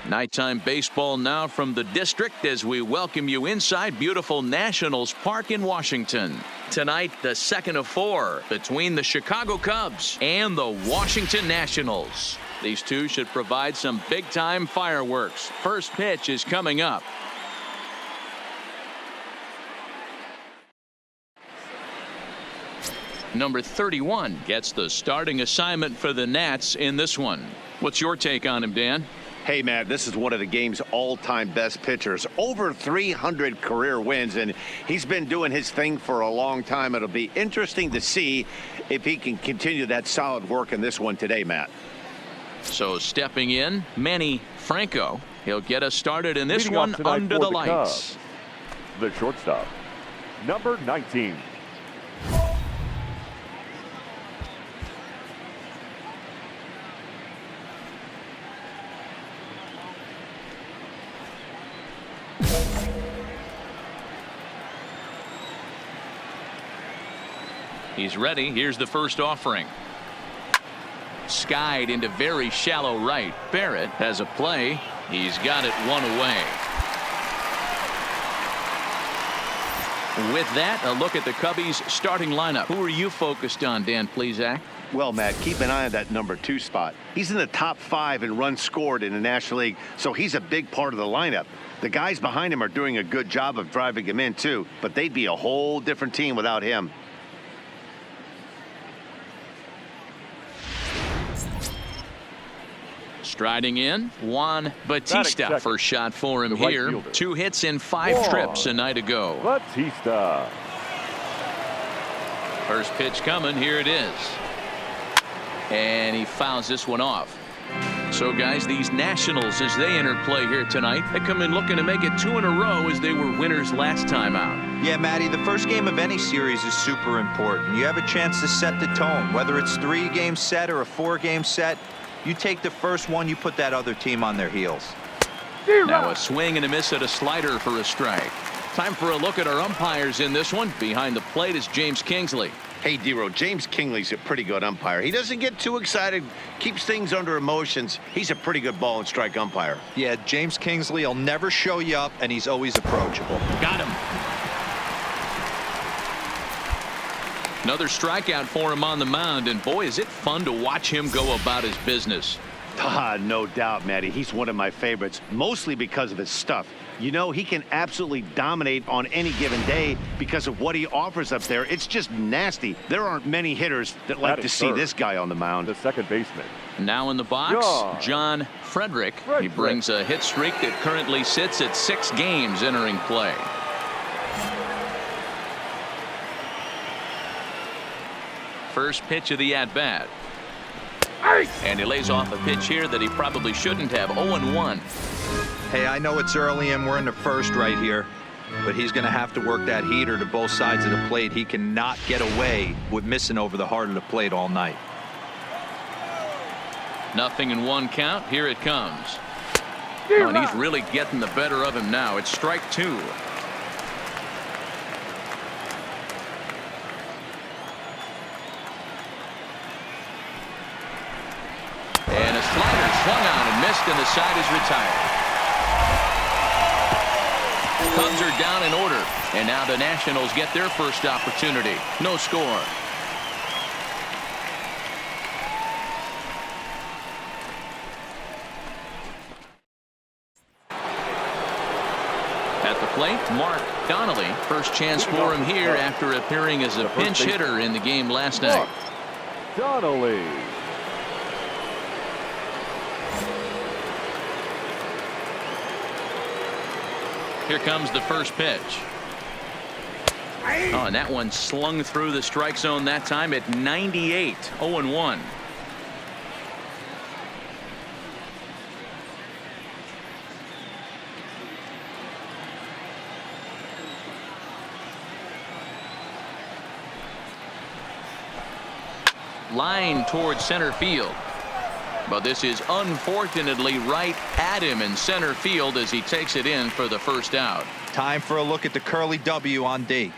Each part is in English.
Nighttime baseball now from the district as we welcome you inside beautiful Nationals Park in Washington. Tonight, the second of 4 between the Chicago Cubs and the Washington Nationals. These two should provide some big-time fireworks. First pitch is coming up. Number 31 gets the starting assignment for the Nats in this one. What's your take on him, Dan? Hey, Matt, this is one of the game's all-time best pitchers. Over 300 career wins, and he's been doing his thing for a long time. It'll be interesting to see if he can continue that solid work in this one today, Matt. So stepping in, Manny Franco. He'll get us started in this one under the lights. The shortstop, number 19. He's ready. Here's the first offering. Skied into very shallow right. Barrett has a play. He's got it one away. With that, a look at the Cubbies starting lineup. Who are you focused on, Dan Plesac? Well, Matt, keep an eye on that number 2 spot. He's in the top 5 in runs scored in the National League, so he's a big part of the lineup. The guys behind him are doing a good job of driving him in, too, but they'd be a whole different team without him. Striding in, Juan Bautista. First shot for him here. 2 hits in 5 trips a night ago. Bautista. First pitch coming. Here it is. And he fouls this one off. So, guys, these Nationals, as they enter play here tonight, they come in looking to make it 2 in a row as they were winners last time out. Yeah, Matty, the first game of any series is super important. You have a chance to set the tone, whether it's 3-game set or a 4-game set. You take the first one, you put that other team on their heels. Now a swing and a miss at a slider for a strike. Time for a look at our umpires in this one. Behind the plate is James Kingsley. Hey, D-Row, James Kingsley's a pretty good umpire. He doesn't get too excited, keeps things under emotions. He's a pretty good ball and strike umpire. Yeah, James Kingsley will never show you up, and he's always approachable. Got him. Another strikeout for him on the mound, and boy, is it fun to watch him go about his business. No doubt, Matty. He's one of my favorites, mostly because of his stuff. You know, he can absolutely dominate on any given day because of what he offers up there. It's just nasty. There aren't many hitters that like to see this guy on the mound. The second baseman. Now in the box, John Frederick. He brings a hit streak that currently sits at 6 games entering play. First pitch of the at-bat. And he lays off a pitch here that he probably shouldn't have. 0-1. Hey, I know it's early and we're in the first right here, but he's going to have to work that heater to both sides of the plate. He cannot get away with missing over the heart of the plate all night. 0-1 count. Here it comes. Oh, and he's really getting the better of him now. It's strike 2. And a slider swung on and missed, and the side is retired. Cubs are down in order, and now the Nationals get their first opportunity. No score. At the plate, Mark Donnelly. First chance for him here after appearing as a pinch hitter in the game last night. Donnelly. Here comes the first pitch. Oh, and that one slung through the strike zone that time at 98. 0-1. Line towards center field. But this is unfortunately right at him in center field as he takes it in for the first out. Time for a look at the Curly W on D.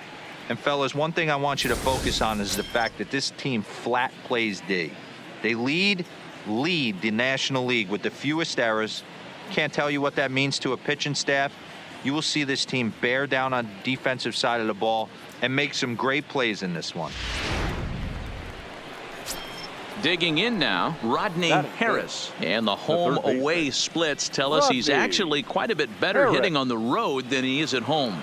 And fellas, one thing I want you to focus on is the fact that this team flat plays D. They lead the National League with the fewest errors, Can't tell you what that means to a pitching staff. You will see this team bear down on the defensive side of the ball and make some great plays in this one. Digging in now, Rodney Harris. And the home-away splits tell us he's actually quite a bit better hitting on the road than he is at home.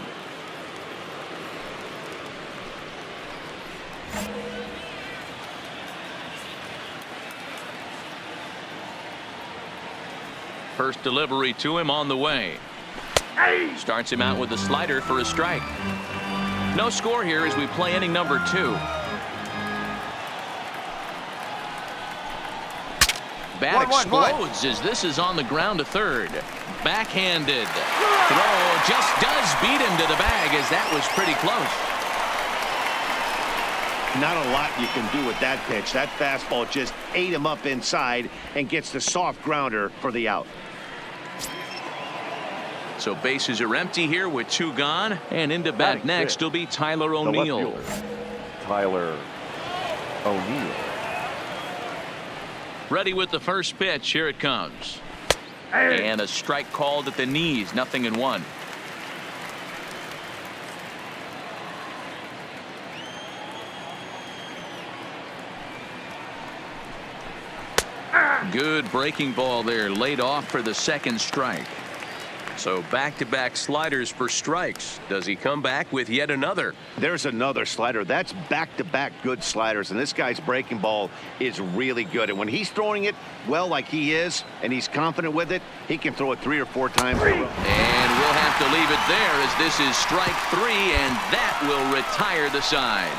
First delivery to him on the way. Starts him out with a slider for a strike. No score here as we play inning number 2. Bat explodes as this is on the ground to third. Backhanded. Throw just does beat him to the bag as that was pretty close. Not a lot you can do with that pitch. That fastball just ate him up inside and gets the soft grounder for the out. So bases are empty here with 2 gone, and into bat next will be Tyler O'Neill. Tyler O'Neill. Ready with the first pitch. Here it comes. And a strike called at the knees. 0-1. Good breaking ball there, laid off for the second strike. So back-to-back sliders for strikes. Does he come back with yet another? There's another slider. That's back-to-back good sliders, and this guy's breaking ball is really good. And when he's throwing it well like he is, and he's confident with it, he can throw it 3 or 4 times in a row. And we'll have to leave it there as this is strike 3, and that will retire the side.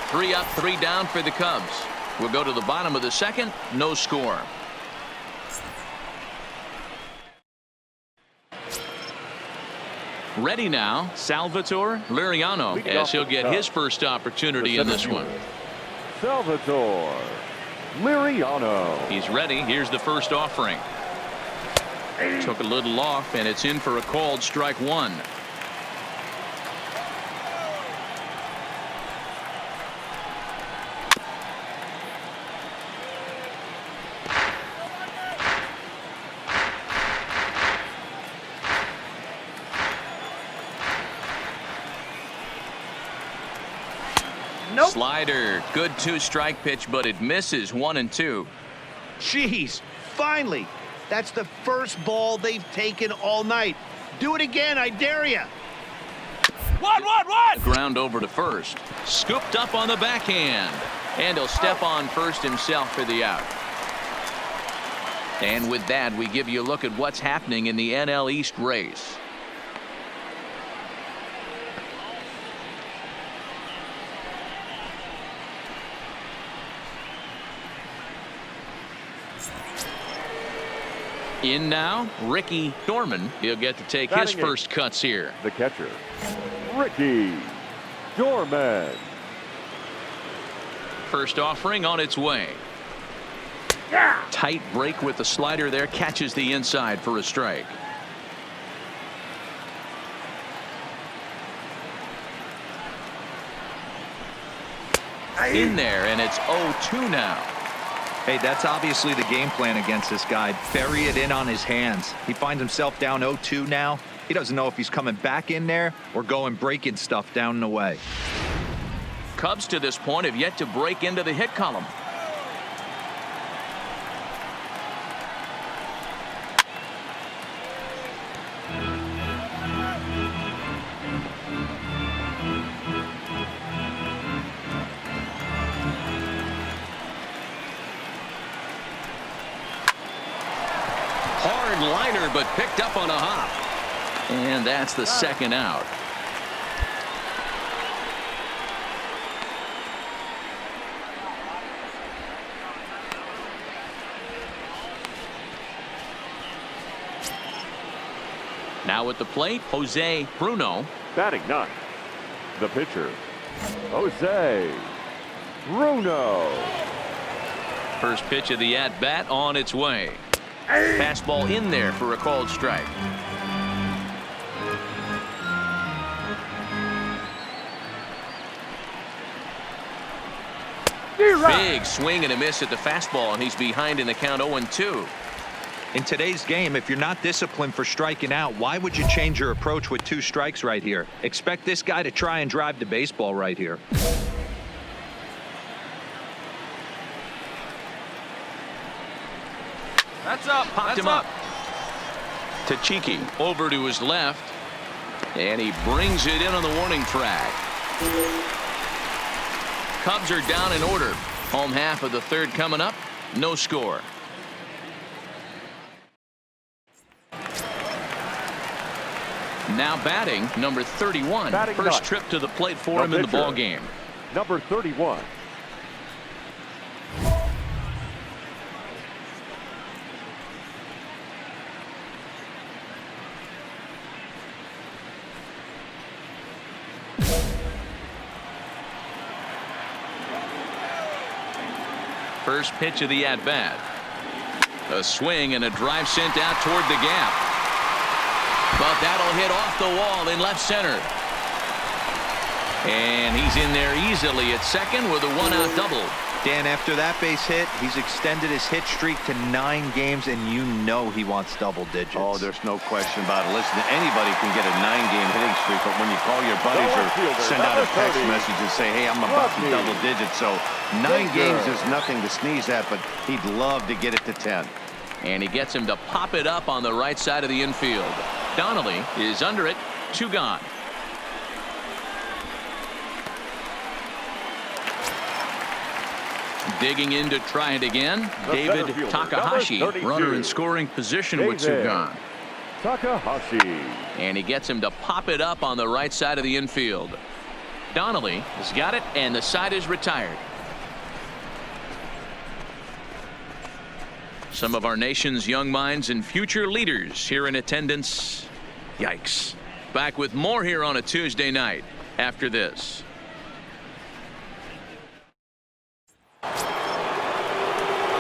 3 up, 3 down for the Cubs. We'll go to the bottom of the second. No score. Ready now, Salvatore Liriano, as he'll get his first opportunity in this one. Salvatore Liriano. He's ready. Here's the first offering. Took a little off, and it's in for a called strike 1. Slider, good 2-strike pitch, but it misses. 1-2. Jeez, finally. That's the first ball they've taken all night. Do it again, I dare you. One. Ground over to first. Scooped up on the backhand. And he'll step on first himself for the out. And with that, we give you a look at what's happening in the NL East race. In now, Ricky Dorman. He'll get to take his first cuts here. The catcher, Ricky Dorman. First offering on its way. Tight break with the slider there. Catches the inside for a strike. In there, and it's 0-2 now. Hey, that's obviously the game plan against this guy. Bury it in on his hands. He finds himself down 0-2 now. He doesn't know if he's coming back in there or going breaking stuff down and away. Cubs to this point have yet to break into the hit column. Liner, but picked up on a hop. And that's the second out. Now at the plate, Jose Bruno. Batting 9th, the pitcher, Jose Bruno. First pitch of the at-bat on its way. Fastball in there for a called strike. Big swing and a miss at the fastball, and he's behind in the count 0-2. In today's game, if you're not disciplined for striking out, why would you change your approach with 2 strikes right here? Expect this guy to try and drive the baseball right here. That's up. Popped him up. Tachiki over to his left. And he brings it in on the warning track. Cubs are down in order. Home half of the 3rd coming up. No score. Now batting, number 31. Batting First nut. trip to the plate for him in the pitcher, ball game. Number 31. First pitch of the at-bat. A swing and a drive sent out toward the gap. But that'll hit off the wall in left center. And he's in there easily at second with a 1-out double. Dan, after that base hit, he's extended his hit streak to 9 games, and you know he wants double digits. Oh, there's no question about it. Listen, anybody can get a 9-game hitting streak, but when you call your buddies or send out a text message and say, hey, I'm about to double digits, so 9 games is nothing to sneeze at, but he'd love to get it to 10. And he gets him to pop it up on the right side of the infield. Donnelly is under it. 2 gone. Digging in to try it again. David Takahashi, runner in scoring position with 2 gone. Takahashi. And he gets him to pop it up on the right side of the infield. Donnelly has got it, and the side is retired. Some of our nation's young minds and future leaders here in attendance. Yikes. Back with more here on a Tuesday night after this.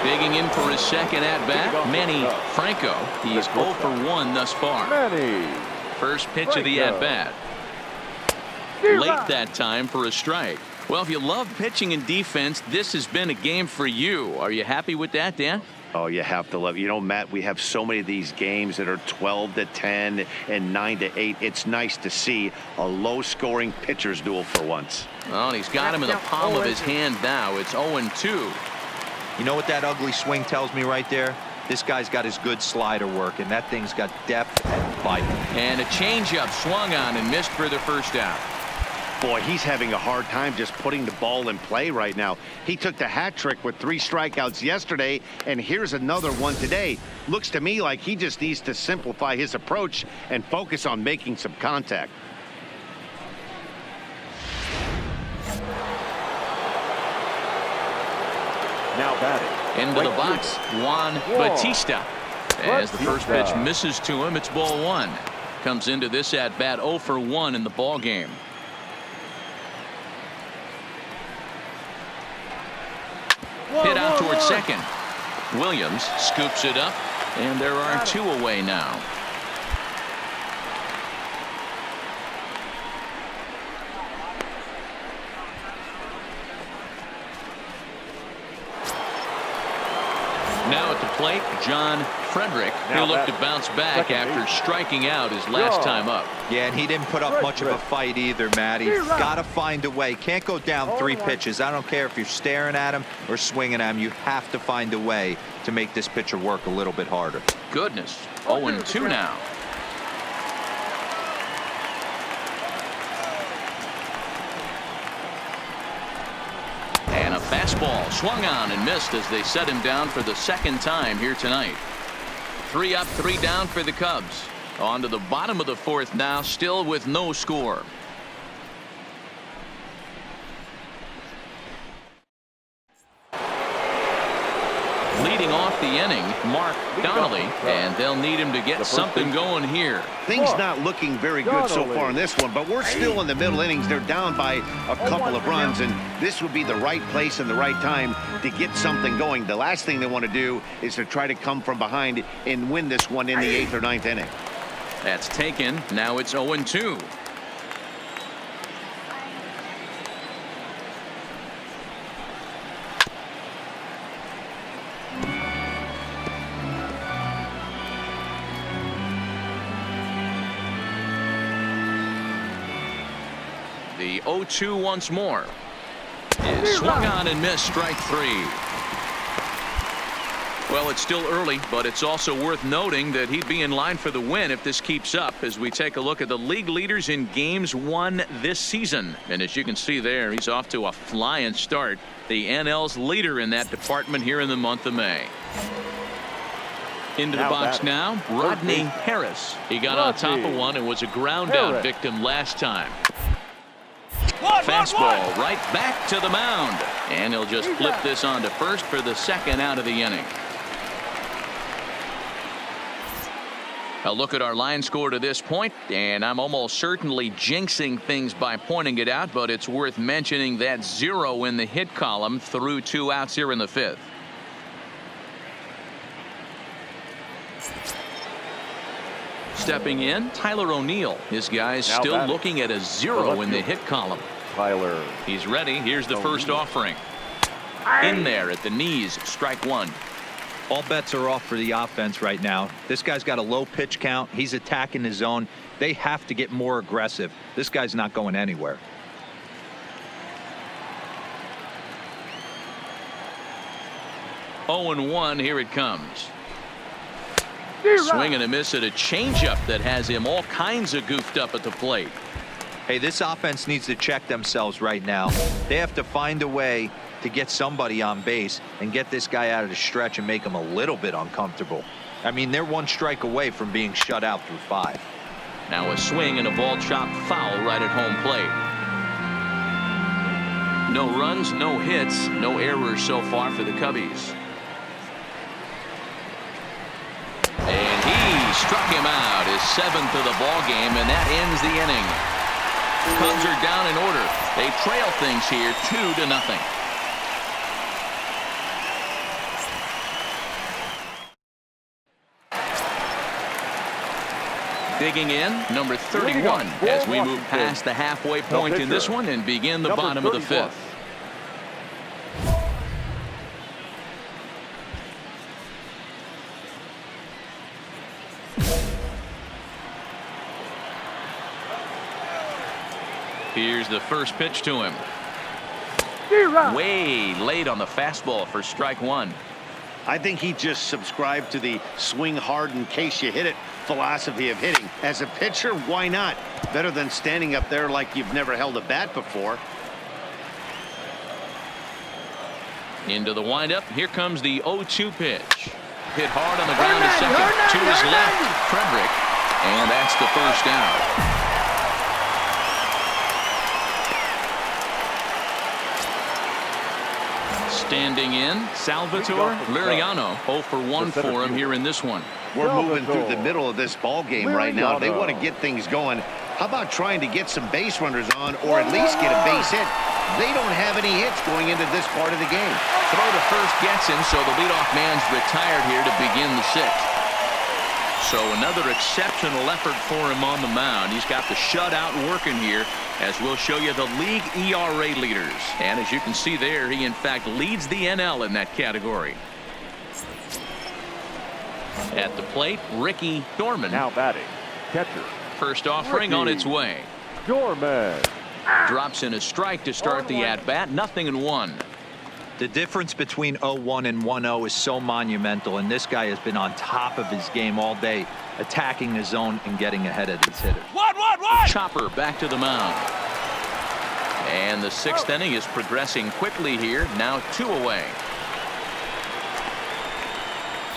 Digging in for his second at-bat, Manny Franco. He's 0 for 1 thus far. Manny. First pitch of the at-bat. Late that time for a strike. Well, if you love pitching and defense, this has been a game for you. Are you happy with that, Dan? Oh, you have to love it. You know, Matt, we have so many of these games that are 12-10 and 9-8. It's nice to see a low-scoring pitcher's duel for once. Well, and he's got him in the palm of his hand now. It's 0-2. You know what that ugly swing tells me right there? This guy's got his good slider work, and that thing's got depth and bite. And a changeup swung on and missed for the first out. Boy, he's having a hard time just putting the ball in play right now. He took the hat trick with 3 strikeouts yesterday, and here's another one today. Looks to me like he just needs to simplify his approach and focus on making some contact. Now batting. Into the box, Juan Bautista. As the first pitch misses to him, it's ball 1. Comes into this at-bat 0 for 1 in the ball game. Hit out towards second. Williams scoops it up, and there are 2 away now. Now at the plate, John Frederick, who looked to bounce back after striking out his last time up. Yeah, and he didn't put up much of a fight either, Matt. He's got to find a way. Can't go down 3 pitches. I don't care if you're staring at him or swinging at him. You have to find a way to make this pitcher work a little bit harder. Goodness. 0-2 now. And a fastball swung on and missed as they set him down for the 2nd time here tonight. 3 up, 3 down for the Cubs. On to the bottom of the 4th now, still with no score. Leading off the inning, Mark Donnelly, and they'll need him to get something going here. Things not looking very good so far in this one, but we're still in the middle innings. They're down by a couple of runs, and this would be the right place and the right time to get something going. The last thing they want to do is to try to come from behind and win this one in the 8th or 9th inning. That's taken. Now it's 0-2. The 0-2 once more. Is swung on and missed, strike 3. Well, it's still early, but it's also worth noting that he'd be in line for the win if this keeps up as we take a look at the league leaders in games won this season. And as you can see there, he's off to a flying start. The NL's leader in that department here in the month of May. Into the box now, Rodney Harris. He got on top of one and was a ground out victim last time. Fastball right back to the mound. And he'll just flip this on to first for the second out of the inning. A look at our line score to this point, and I'm almost certainly jinxing things by pointing it out, but it's worth mentioning that 0 in the hit column through 2 outs here in the 5th. Stepping in, Tyler O'Neill. This guy's still looking at a 0 in the hit column. Tyler. He's ready. Here's the first offering. In there at the knees, strike 1. All bets are off for the offense right now. This guy's got a low pitch count. He's attacking his zone. They have to get more aggressive. This guy's not going anywhere. Oh, 0-1. Here it comes. Swing and a miss at a changeup that has him all kinds of goofed up at the plate. Hey, this offense needs to check themselves right now. They have to find a way to get somebody on base and get this guy out of the stretch and make him a little bit uncomfortable. I mean, they're 1 strike away from being shut out through 5. Now a swing and a ball chopped foul right at home plate. No runs, no hits, no errors so far for the Cubbies. And he struck him out, his 7th of the ball game, and that ends the inning. Cubs are down in order. They trail things here 2-0. Digging in, number 31, as we move past the halfway point in this one and begin the bottom of the 5th. Here's the first pitch to him. Way late on the fastball for strike 1. I think he just subscribed to the swing hard in case you hit it philosophy of hitting. As a pitcher, why not? Better than standing up there like you've never held a bat before. Into the windup. Here comes the 0-2 pitch. Hit hard on the ground to second. To his left, Frederick. And that's the first out. Standing in, Salvatore Liriano. 0 for 1 for him here in this one. We're moving through the middle of this ball game right now. They want to get things going. How about trying to get some base runners on or at least get a base hit? They don't have any hits going into this part of the game. Throw to first gets him, so the leadoff man's retired here to begin the 6th. So another exceptional effort for him on the mound. He's got the shutout working here, as we'll show you the league ERA leaders. And as you can see there, he in fact leads the NL in that category. At the plate, Ricky Dorman. Now batting, catcher. First offering on its way. Dorman. Drops in a strike to start the at-bat. 0-1. The difference between 0-1 and 1-0 is so monumental, and this guy has been on top of his game all day, attacking his zone and getting ahead of his hitters. Chopper back to the mound. And the 6th inning is progressing quickly here. Now 2 away.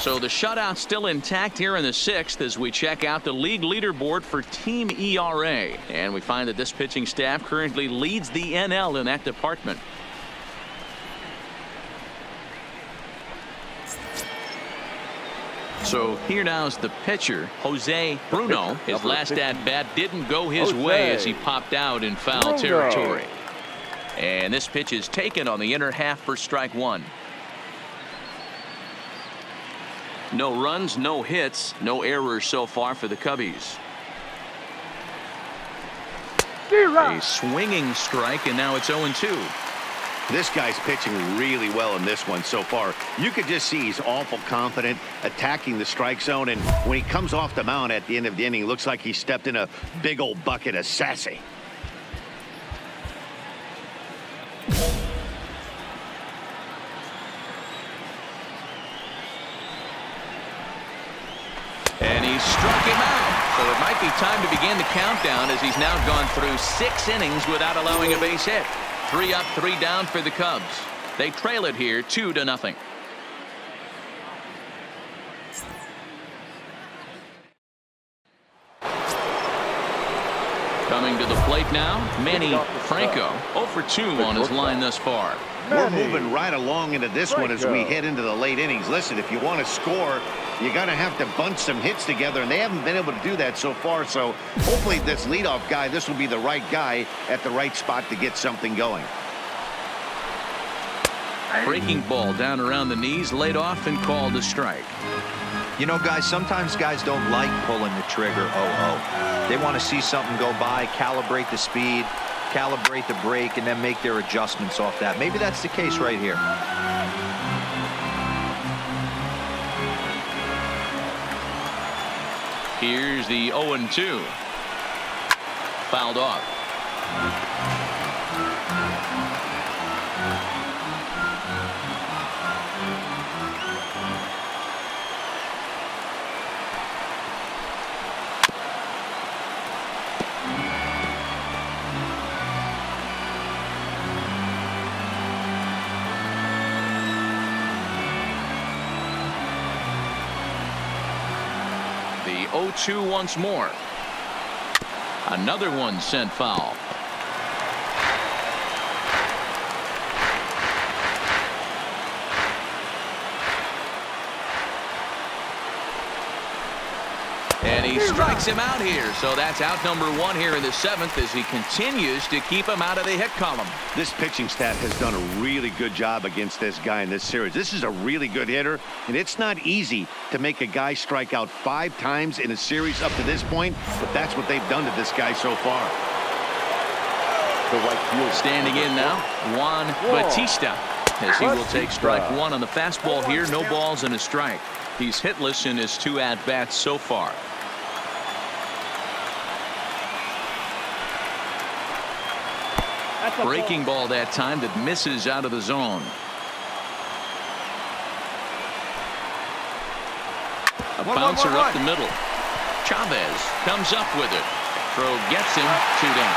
So the shutout still intact here in the 6th as we check out the league leaderboard for team ERA. And we find that this pitching staff currently leads the NL in that department. So here now is the pitcher, Jose Bruno. His last at-bat didn't go his way as he popped out in foul territory. And this pitch is taken on the inner half for strike 1. No runs, no hits, no errors so far for the Cubbies. A swinging strike, and now it's 0-2. This guy's pitching really well in this one so far. You could just see he's awful confident, attacking the strike zone, and when he comes off the mound at the end of the inning, it looks like he stepped in a big old bucket of sassy. And he struck him out. So it might be time to begin the countdown as he's now gone through 6 innings without allowing a base hit. 3 up, 3 down for the Cubs. They trail it here 2-0. Coming to the plate now, Manny Franco. 0 for 2 on his line thus far. We're moving right along into this one as we head into the late innings. Listen, if you want to score, you got to have to bunch some hits together, and they haven't been able to do that so far. So hopefully this leadoff guy, this will be the right guy at the right spot to get something going. Breaking ball down around the knees, laid off and called a strike. You know, guys, sometimes guys don't like pulling the trigger. They want to see something go by, calibrate the speed, calibrate the brake, and then make their adjustments off that. Maybe that's the case right here. Here's the 0-2. Fouled off. The 0-2 once more. Another one sent foul. And he strikes him out here. So that's out number 1 here in the 7th as he continues to keep him out of the hit column. This pitching staff has done a really good job against this guy in this series. This is a really good hitter, and it's not easy to make a guy strike out 5 times in a series up to this point, but that's what they've done to this guy so far. Standing in now, Juan Bautista, as he will take strike 1 on the fastball here. No balls and a strike. He's hitless in his 2 at-bats so far. Breaking ball that time that misses out of the zone. A bouncer up the middle. Chavez comes up with it. Throw gets him 2 down.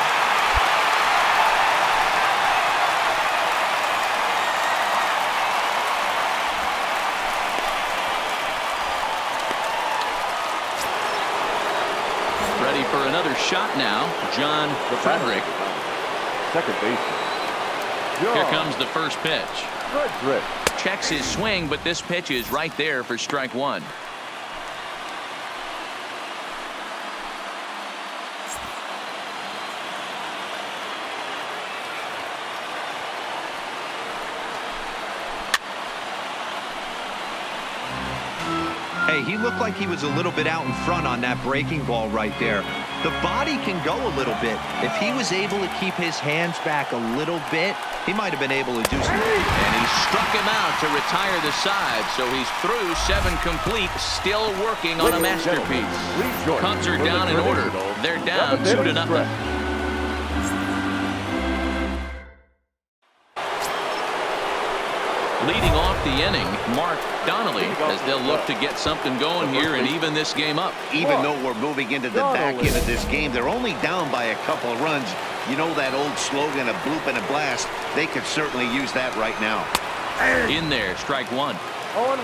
Ready for another shot now. John Frederick. Second base. Here comes the first pitch. Checks his swing, but this pitch is right there for strike 1. Hey, he looked like he was a little bit out in front on that breaking ball right there. The body can go a little bit. If he was able to keep his hands back a little bit, he might have been able to do something. And he struck him out to retire the side, so he's through 7 complete, still working on a masterpiece. Cubs are down in order. They're down 2-0. Leading off the inning, Mark Donnelly, as they'll look to get something going here and even this game up. Even though we're moving into the back end of this game, they're only down by a couple of runs. You know that old slogan, a bloop and a blast. They could certainly use that right now. In there, strike 1.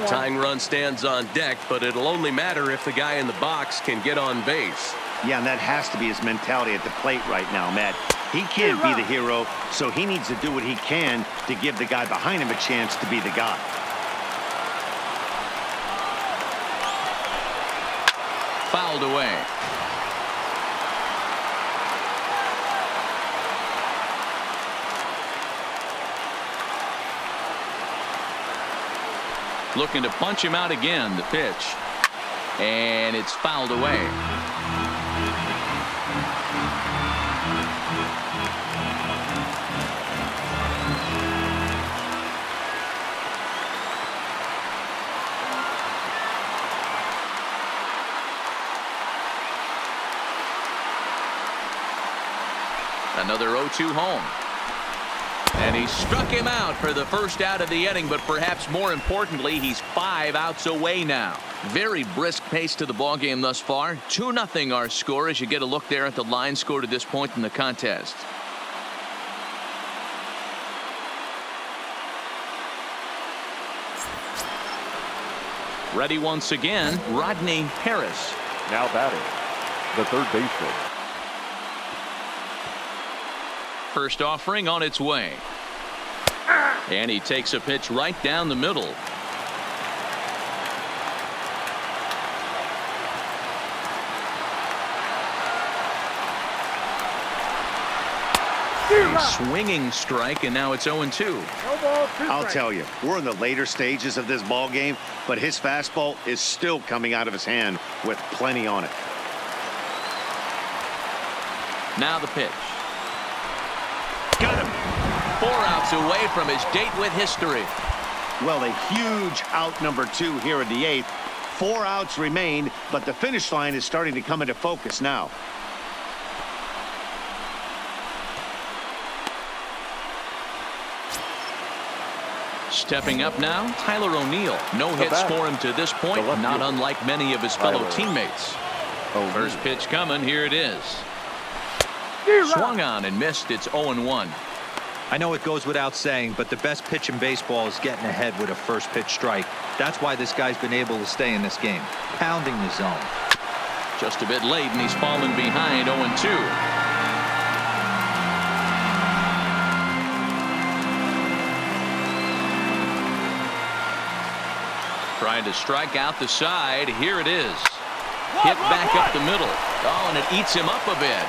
Tying run stands on deck, but it'll only matter if the guy in the box can get on base. Yeah, and that has to be his mentality at the plate right now, Matt. He can't be the hero, so he needs to do what he can to give the guy behind him a chance to be the guy. Fouled away. Looking to punch him out again, the pitch. And it's fouled away. Another 0-2 home. And he struck him out for the first out of the inning, but perhaps more importantly, he's 5 outs away now. Very brisk pace to the ballgame thus far. 2-0 our score as you get a look there at the line score to this point in the contest. Ready once again, Rodney Harris. Now batting, the third baseman. First offering on its way. And he takes a pitch right down the middle. A swinging strike, and now it's 0-2. I'll tell you, we're in the later stages of this ball game, but his fastball is still coming out of his hand with plenty on it. Now the pitch. Got him. 4 outs away from his date with history. Well, a huge out number 2 here in the 8th. 4 outs remain, but the finish line is starting to come into focus now. Stepping up now, Tyler O'Neill. No hits for him to this point, not unlike many of his fellow teammates. First pitch coming, here it is. Swung on and missed. It's 0-1. I know it goes without saying, but the best pitch in baseball is getting ahead with a first pitch strike. That's why this guy's been able to stay in this game, pounding the zone. Just a bit late, and he's fallen behind 0-2. Trying to strike out the side. Here it is. Hit back up the middle. Oh, and it eats him up a bit.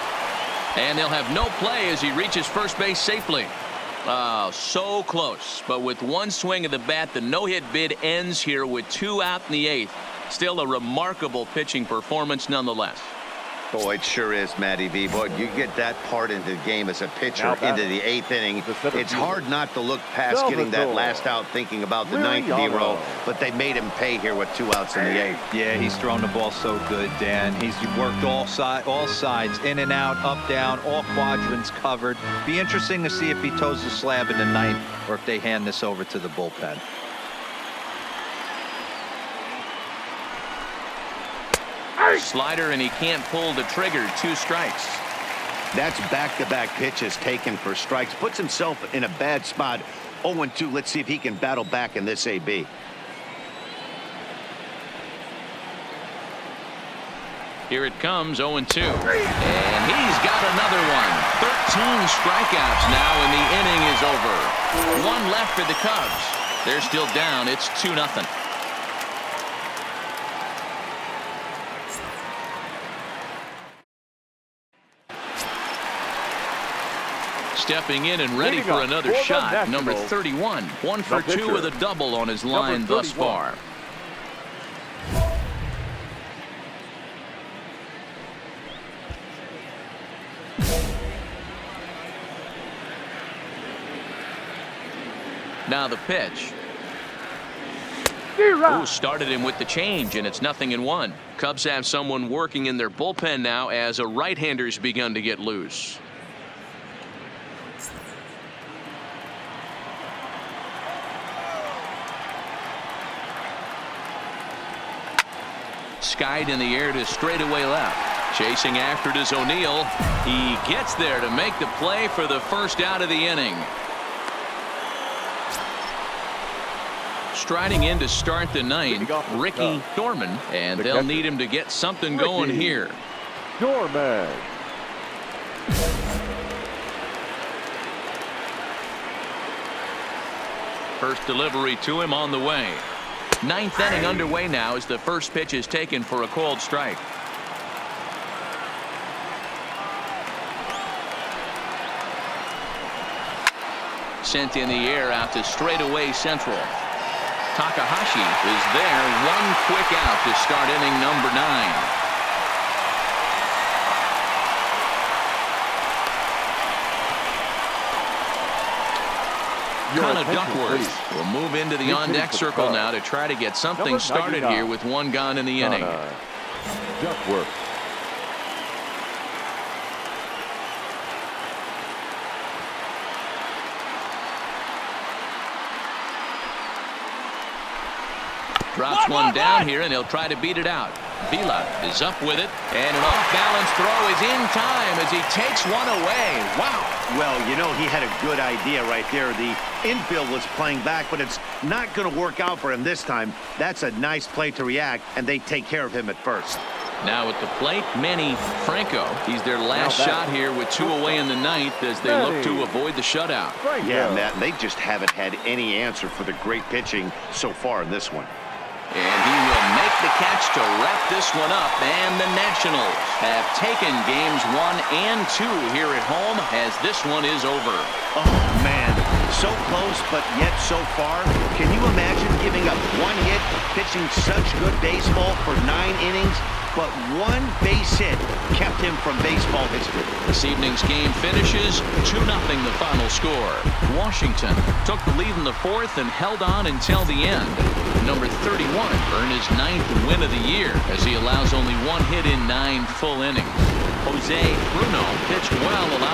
And they'll have no play as he reaches first base safely. Oh, so close. But with one swing of the bat, the no-hit bid ends here with 2 out in the 8th. Still a remarkable pitching performance nonetheless. Oh, it sure is, Matty V. But you get that part into the game as a pitcher into the 8th inning. It's hard not to look past getting that last out, thinking about the 9th zero. But they made him pay here with 2 outs in the 8th. Yeah, he's thrown the ball so good, Dan. He's worked all sides, in and out, up, down, all quadrants covered. Be interesting to see if he toes the slab in the 9th or if they hand this over to the bullpen. Slider, and he can't pull the trigger. 2 strikes. That's back-to-back pitches taken for strikes. Puts himself in a bad spot. 0-2. Let's see if he can battle back in this AB. Here it comes, 0-2. And he's got another one. 13 strikeouts now, and the inning is over. 1 left for the Cubs. They're still down. It's 2-0. Stepping in and ready for another shot, number 31. 1 for 2 with a double on his line thus far. Now the pitch. Ooh, started him with the change, and it's 0-1. Cubs have someone working in their bullpen now as a right-hander's begun to get loose. Skied in the air to straightaway left. Chasing after it is O'Neill. He gets there to make the play for the first out of the inning. Striding in to start the 9th, Ricky Dorman, and they'll need him to get something going here. Dorman. First delivery to him on the way. 9th inning underway now as the first pitch is taken for a called strike. Sent in the air out to straightaway central. Takahashi is there. 1 quick out to start inning number 9. Connor Duckworth will move into the on-deck circle now to try to get something started here with 1 gone in the inning. Duckworth. Drops one down here, and he'll try to beat it out. Vila is up with it, and an off-balance throw is in time as he takes one away. Wow. Well, you know, he had a good idea right there. The infield was playing back, but it's not going to work out for him this time. That's a nice play to react, and they take care of him at first. Now at the plate, Manny Franco. He's their last shot here with 2 away in the ninth as they look to avoid the shutout. Yeah, Matt, they just haven't had any answer for the great pitching so far in this one. And he will make the catch to wrap this one up. And the Nationals have taken games 1 and 2 here at home as this one is over. Oh, man. So close, but yet so far. Can you imagine giving up 1 hit, pitching such good baseball for 9 innings, but 1 base hit kept him from baseball history? This evening's game finishes 2-0 the final score. Washington took the lead in the 4th and held on until the end. Number 31 earned his 9th win of the year as he allows only 1 hit in 9 full innings. Jose Bruno pitched well, allowing